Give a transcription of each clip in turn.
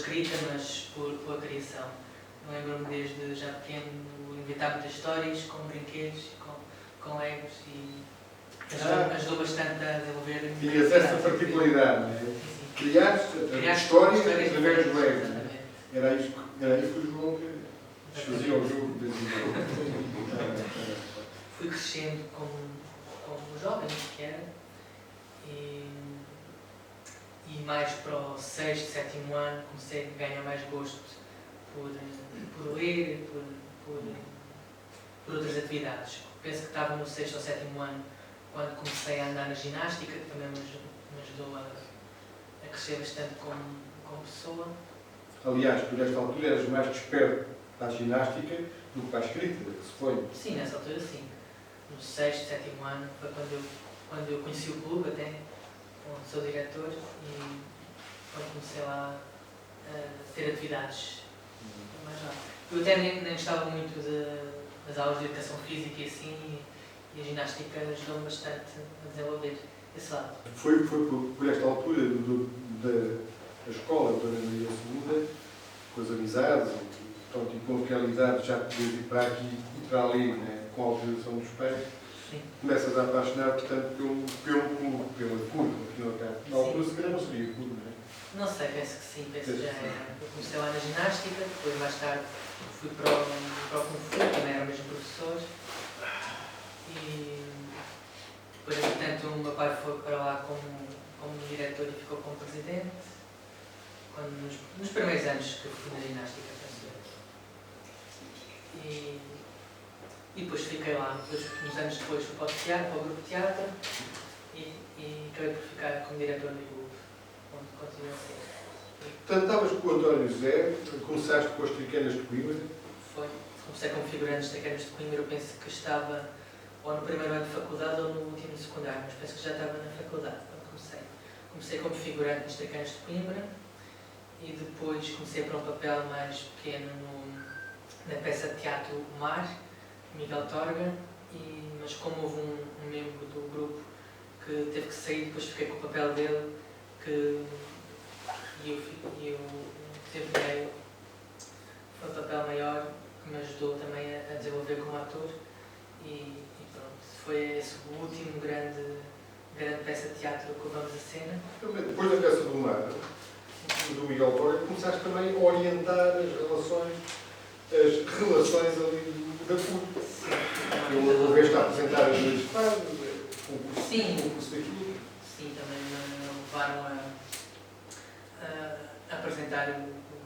escrita, mas pela criação. Lembro-me desde já pequeno inventar muitas histórias com brinquedos, com legos e ajudou bastante a desenvolver a minha Tinhas essa particularidade, não é? Sim. Criaste histórias através do legos. Era isso que o João fazia ao jogo de Fui crescendo como jovem que era e mais para o 6º, 7º ano comecei a ganhar mais gosto por ler, por outras atividades. Penso que estava no 6º ou 7º ano quando comecei a andar na ginástica, que também me ajudou a crescer bastante como pessoa. Aliás, por esta altura eras mais desperto para a ginástica do que para a escrita, que se foi. Sim, nessa altura sim. No 6º, 7º ano foi quando eu conheci o clube até, com o seu diretor, e quando comecei lá a ter atividades mais lá. Eu até nem gostava muito das aulas de educação física e assim, e a ginástica ajudou-me bastante a desenvolver esse lado. Foi por esta altura da escola, da Maria II, com as amizades, e com aquela idade já podias ir para aqui e para ali, né, com a autorização dos pais. Sim. Começas a apaixonar, portanto, pela curva, afinal, na altura se calhar não seria curva, não é? Não sei, penso que sim, penso que já era. Eu comecei lá na ginástica, depois mais tarde fui para o Kung Fu, também era o mesmo professor. E depois, portanto, o meu pai foi para lá como diretor e ficou como presidente, nos primeiros anos que eu fui na ginástica, penso eu. E depois fiquei lá, uns anos depois fui para o grupo de teatro e acabei por ficar como diretor do grupo, onde continuo a ser. Portanto, estavas com o António José, começaste com as Triqueiras de Coimbra. Foi. Comecei como figurante das Triqueiras de Coimbra, eu penso que estava ou no primeiro ano de faculdade ou no último de secundário, mas penso que já estava na faculdade quando comecei. Comecei como figurante nas Triqueiras de Coimbra e depois comecei para um papel mais pequeno na peça de teatro O Mar, Miguel Torga, mas como houve um membro do grupo que teve que sair, depois fiquei com o papel dele e eu desempenhei foi um papel maior que me ajudou também a desenvolver como ator e pronto, foi esse o último grande peça de teatro que levamos a cena. Depois da peça do Mar, do Miguel Torga, começaste também a orientar as relações ali da CUT. Eu ouveste a apresentar as duas fases, concurso daquilo. Sim, também me levaram a apresentar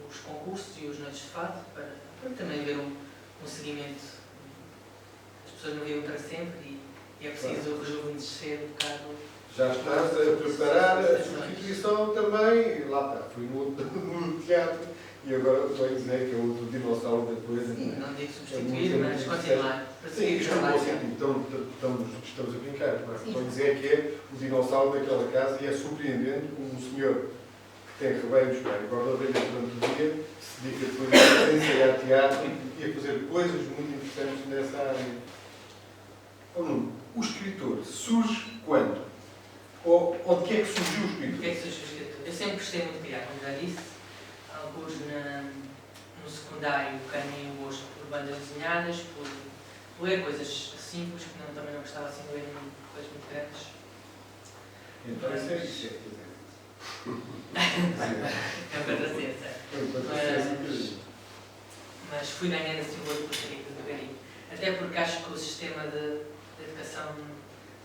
os concursos e os noites de fado para também ver um seguimento. As pessoas não vivem para sempre e é preciso rejuvenescer um bocado. Já estás a preparar a substituição também, lá está, fui no teatro e agora estou a dizer que é outro dinossauro da coisa. Sim, não digo substituir, mas continuar. Sim, isto é um bom sentido, estamos a brincar, mas estou a dizer que é o dinossauro daquela casa e é surpreendente um senhor que tem rebanhos, guarda ovelhas durante o dia, se dedica depois a ensaiar teatro e a fazer coisas muito interessantes nessa área. Oh, Nuno, o escritor surge quando? Ou de que é que surgiu o escritor? De que é que surgiu o escritor? Eu sempre gostei muito de criar, como já disse. Alguns no secundário ganhei o gosto por bandas desenhadas, por ler coisas simples, que também não gostava assim de ler coisas muito grandes. Então isso é isso. É uma contraciência. Mas fui ganhando assim o gosto por escrita devagarinho. Até porque acho que o sistema de educação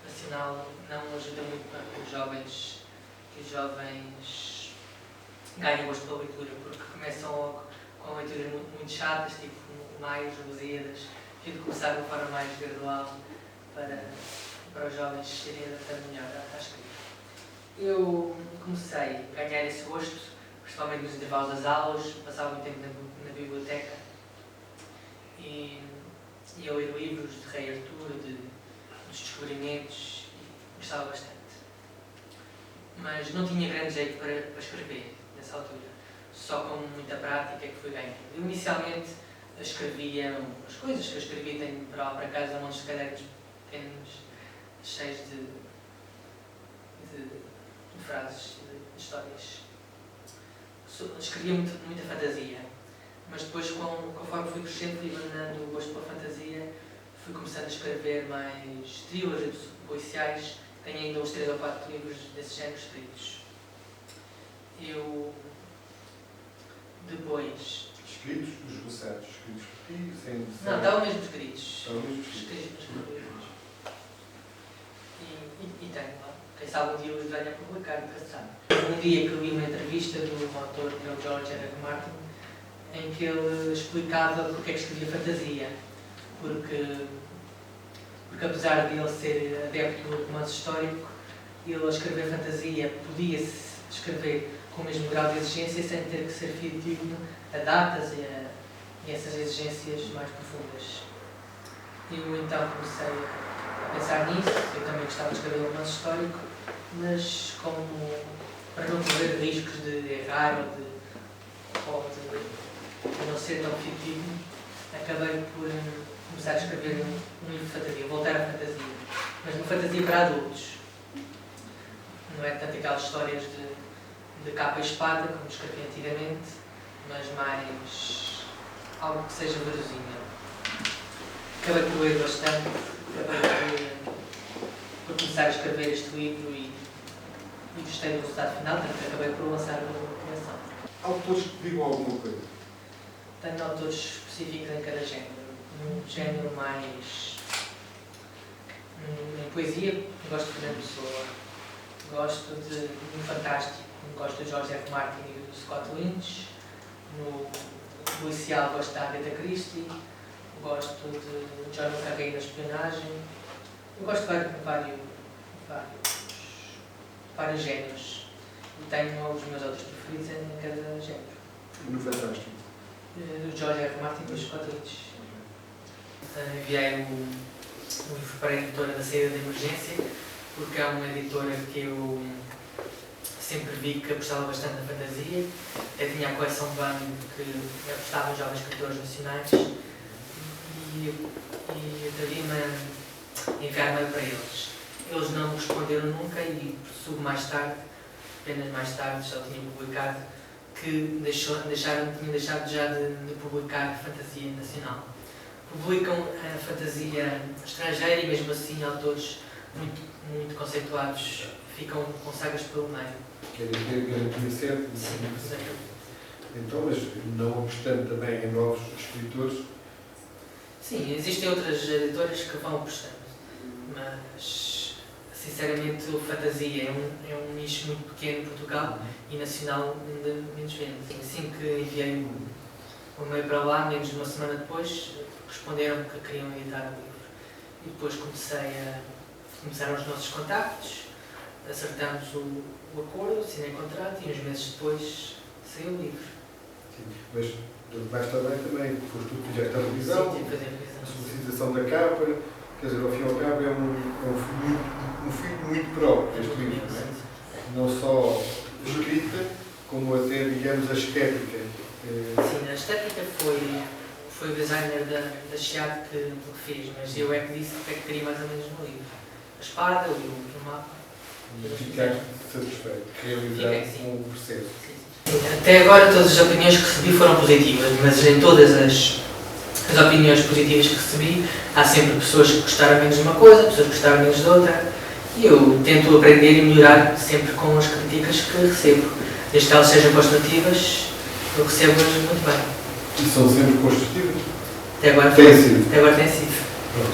nacional não ajuda muito para que os jovens ganhem gosto pela leitura, porque começam logo com leituras muito chatas, tipo mais Lusíadas, tive de começar de uma forma mais gradual para os jovens serem adaptando melhor à escrita. Eu comecei a ganhar esse gosto, principalmente nos intervalos das aulas, passava muito tempo na biblioteca e a ler livros de Rei Artur, dos descobrimentos, e gostava bastante. Mas não tinha grande jeito para escrever nessa altura, só com muita prática é que fui ganhando. Eu inicialmente escrevia as coisas que eu escrevi, tenho para casa um monte de cadernos pequenos, cheios de frases, de histórias escrevia muita fantasia, mas depois, conforme fui crescendo, fui abandonando o gosto pela fantasia, fui começando a escrever mais thrillers policiais. Tenho ainda uns 3 ou 4 livros desse género escritos. Eu depois... Escritos, esboçados, escritos por ti, sem... Não, estavam mesmo escritos. Estavam mesmo escritos. E tenho lá. Quem sabe um dia os venho a publicar, nunca se sabe. Um dia que eu vi uma entrevista do autor, que é o George R. R. Martin, em que ele explicava porque é que escrevia fantasia. Porque apesar de ele ser adepto do romance histórico, ele a escrever fantasia podia-se escrever com o mesmo grau de exigência sem ter que ser fidedigno a datas e essas exigências mais profundas. Eu então comecei a pensar nisso. Eu também gostava de escrever romance histórico, mas para não correr riscos de errar ou de não ser tão fidedigno, acabei por começar a escrever um livro de fantasia, voltar à fantasia, mas uma fantasia para adultos. Não é tanto aquelas histórias de capa e espada, como escrevi antigamente, mas mais algo que seja verossímil. Acabei por ler bastante, acabei por começar a escrever este livro e gostei do resultado final, portanto acabei por lançar uma coleção. Autores que digam alguma coisa? Tenho autores específicos em cada género. Num género mais... em poesia, gosto de Fernando Pessoa. Gosto de um fantástico, gosto do George R. Martin e do Scott Lynch. No policial gosto da Agatha Christie. Gosto de John le Carré na espionagem. Eu gosto de vários géneros. E tenho os meus autores preferidos em cada género. No fantástico? Do George R. Martin e do Scott Lynch. Enviei o livro para a editora da Saída de Emergência, porque é uma editora que eu sempre vi que apostava bastante na fantasia. Até tinha a coleção Bang, que apostava em jovens escritores nacionais, e atrevi-me a enviar mail para eles. Eles não me responderam nunca e soube mais tarde, apenas mais tarde, já tinha publicado, que tinham deixado já de publicar fantasia nacional. Publicam a fantasia estrangeira e mesmo assim autores muito conceituados ficam com sagas pelo meio. Querem ter garantia certa? Sim. Então, mas não obstante também em novos escritores? Sim, existem outras editoras que vão apostando, mas sinceramente a fantasia é um nicho muito pequeno em Portugal e nacional ainda menos vende. Assim que enviei um e-mail para lá, menos de uma semana depois, responderam que queriam editar o livro. E depois começaram os nossos contactos, acertamos o acordo, assinei o contrato e uns meses depois saiu o livro. Sim, mas vais também, porque tu fizeste a revisão, Sim, fazer a revisão. A solicitação da capa, quer dizer, ao fim e ao cabo é um filho muito próprio este livro, não é? Não só escrita, como até, digamos, a estética. Sim, a estética foi o designer da Chiado que fez, mas eu é que disse o que é que queria mais ou menos no livro. A espada, o mapa. Ficaste satisfeito, realizar um processo. Até agora todas as opiniões que recebi foram positivas, mas em todas as opiniões positivas que recebi, há sempre pessoas que gostaram menos de uma coisa, pessoas que gostaram menos de outra, e eu tento aprender e melhorar sempre com as críticas que recebo. Desde que elas sejam construtivas, eu recebo-as muito bem. E são sempre construtivas? Até agora tem sido.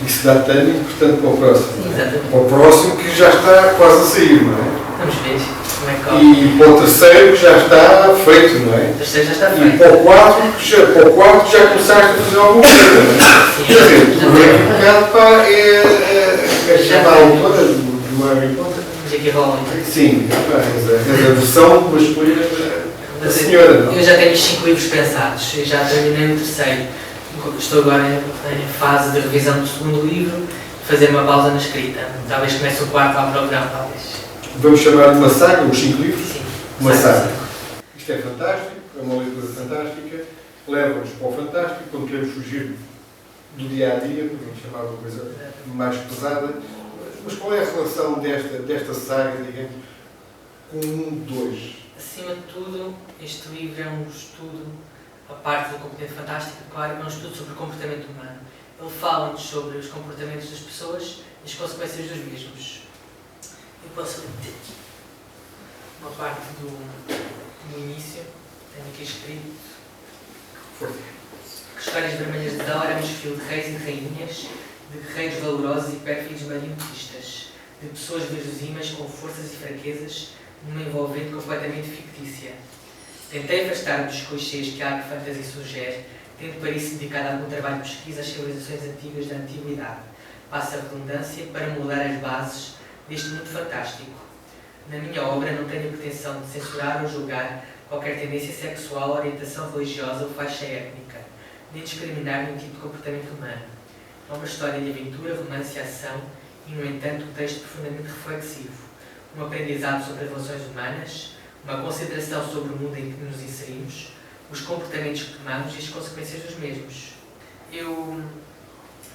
Isso dá tânia, portanto, para o próximo. Sim, exatamente. Para o próximo que já está quase a sair, não é? Vamos ver como é que corre. E para o terceiro que já está feito, não é? O terceiro já está E feito. para o quarto já começaste a fazer alguma coisa, não é? Sim, Quer dizer, já o Breaking Bad é chamar a autora do Harry Potter. J.K. Rowling. Sim, és a versão masculina da senhora, não? Eu já tenho os 5 livros pensados, eu já terminei o terceiro. Estou agora em fase de revisão do segundo livro, fazer uma pausa na escrita. Talvez comece o quarto ao programa, talvez. Vamos chamar de uma saga, os 5 livros? Sim. Uma saga. Isto é fantástico, é uma leitura fantástica, leva-nos para o fantástico, quando queremos fugir do dia-a-dia, podemos chamar de uma coisa mais pesada. Mas qual é a relação desta saga, digamos, com o mundo 2? Acima de tudo, este livro é um estudo, a parte do componente fantástico, claro, é um estudo sobre o comportamento humano. Ele fala-nos sobre os comportamentos das pessoas e as consequências dos mesmos. Eu posso ler aqui uma parte do início, tenho aqui escrito. Histórias vermelhas de Dão era um desfile de reis e de rainhas, de guerreiros valorosos e pérfidos marionetistas, de pessoas verosímeis com forças e fraquezas, numa envolvente completamente fictícia. Tentei afastar-me dos clichês que a arte fantasia sugere, tendo para isso dedicado algum trabalho de pesquisa às civilizações antigas da antiguidade, passa a redundância, para moldar as bases deste mundo fantástico. Na minha obra não tenho a pretensão de censurar ou julgar qualquer tendência sexual, orientação religiosa ou faixa étnica, nem discriminar nenhum tipo de comportamento humano. É uma história de aventura, romance e ação e, no entanto, um texto profundamente reflexivo, um aprendizado sobre as relações humanas, uma consideração sobre o mundo em que nos inserimos, os comportamentos que tomamos e as consequências dos mesmos. Eu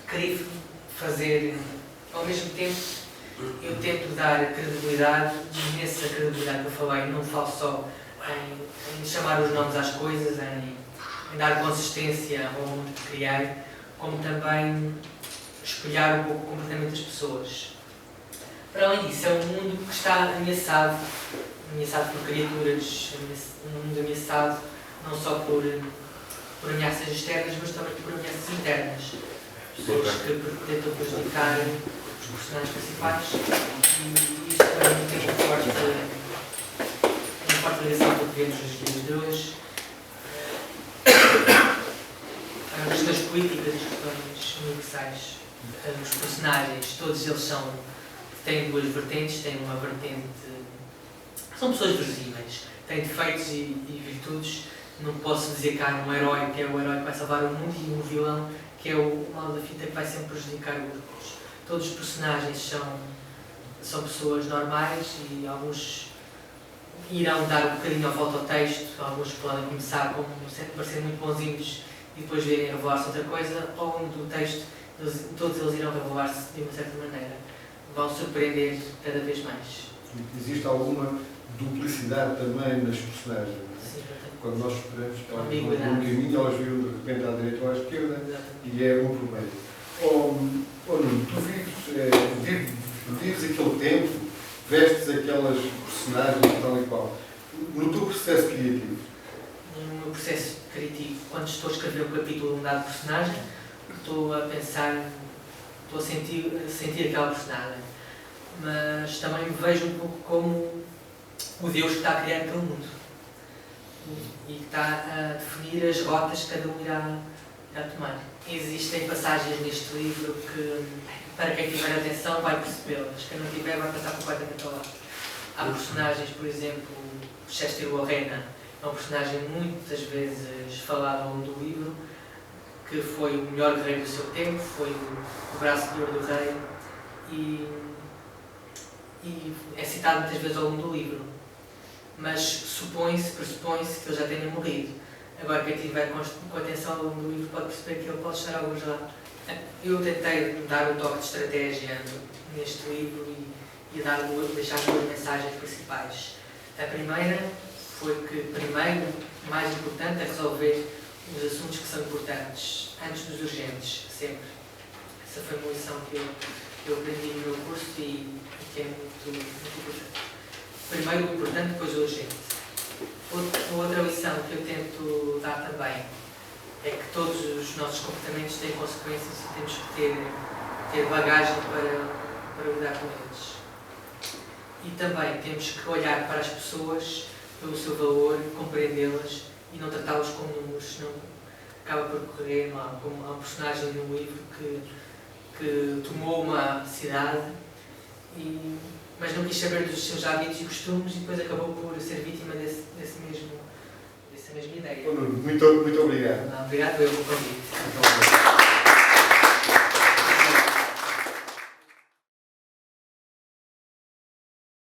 queria fazer, ao mesmo tempo, eu tento dar credibilidade, e nessa credibilidade que eu falei, não falo só em chamar os nomes às coisas, em dar consistência ao mundo que criei, como também espelhar um pouco o comportamento das pessoas. Para além disso, é um mundo que está ameaçado por criaturas, um mundo ameaçado não só por ameaças externas, mas também por ameaças internas. Pessoas que tentam prejudicar os personagens principais e isto também tem uma forte ligação com o que vemos nos dias de hoje. As questões políticas e as questões universais. Os personagens, todos eles têm duas vertentes, têm uma vertente... São pessoas verosímeis, têm defeitos e virtudes. Não posso dizer que há um herói que é o herói que vai salvar o mundo e um vilão que é o mal da fita que vai sempre prejudicar outros. Todos os personagens são pessoas normais e alguns irão dar um bocadinho a volta ao texto, alguns podem começar como sempre parecer muito bonzinhos e depois virem a revelar-se outra coisa, ao longo do texto todos eles irão revelar-se de uma certa maneira. Vão surpreender cada vez mais. Existe alguma duplicidade também nas personagens? Sim, quando nós esperamos que elas vão por um caminho, elas viram de repente à direita ou à esquerda. Exatamente. E é um por meio. Nuno, tu vives aquele tempo, vestes aquelas personagens tal e qual. No teu processo criativo? No meu processo criativo, quando estou a escrever um capítulo de um dado personagem, estou a pensar, estou a sentir aquela personagem. Mas também me vejo um pouco como o Deus que está a criar aquele mundo e que está a definir as rotas que cada um irá tomar. Existem passagens neste livro que, para quem tiver atenção, vai percebê-las. Quem não tiver, vai passar completamente ao lado. Há personagens, por exemplo, Chester Warrena, é um personagem muitas vezes falado ao longo do livro, que foi o melhor guerreiro do seu tempo, foi o braço de ouro do rei e é citado muitas vezes ao longo do livro. Mas pressupõe-se que ele já tenha morrido. Agora, quem tiver com atenção ao longo do livro pode perceber que ele pode estar alguns lá. Eu tentei dar um toque de estratégia neste livro e deixar duas mensagens principais. A primeira foi que, primeiro, o mais importante é resolver os assuntos que são importantes, antes dos urgentes, sempre. Essa foi uma lição que eu aprendi no meu curso e que é muito importante. Primeiro o importante, depois o urgente. Outra lição que eu tento dar também é que todos os nossos comportamentos têm consequências e temos que ter bagagem para lidar com eles. E também temos que olhar para as pessoas pelo seu valor, compreendê-las e não tratá-las como números, senão acaba por correr mal. Como há um personagem no livro que tomou uma cidade, mas não quis saber dos seus hábitos e costumes e depois acabou por ser vítima dessa mesma ideia. Muito obrigado. Obrigado pelo convite.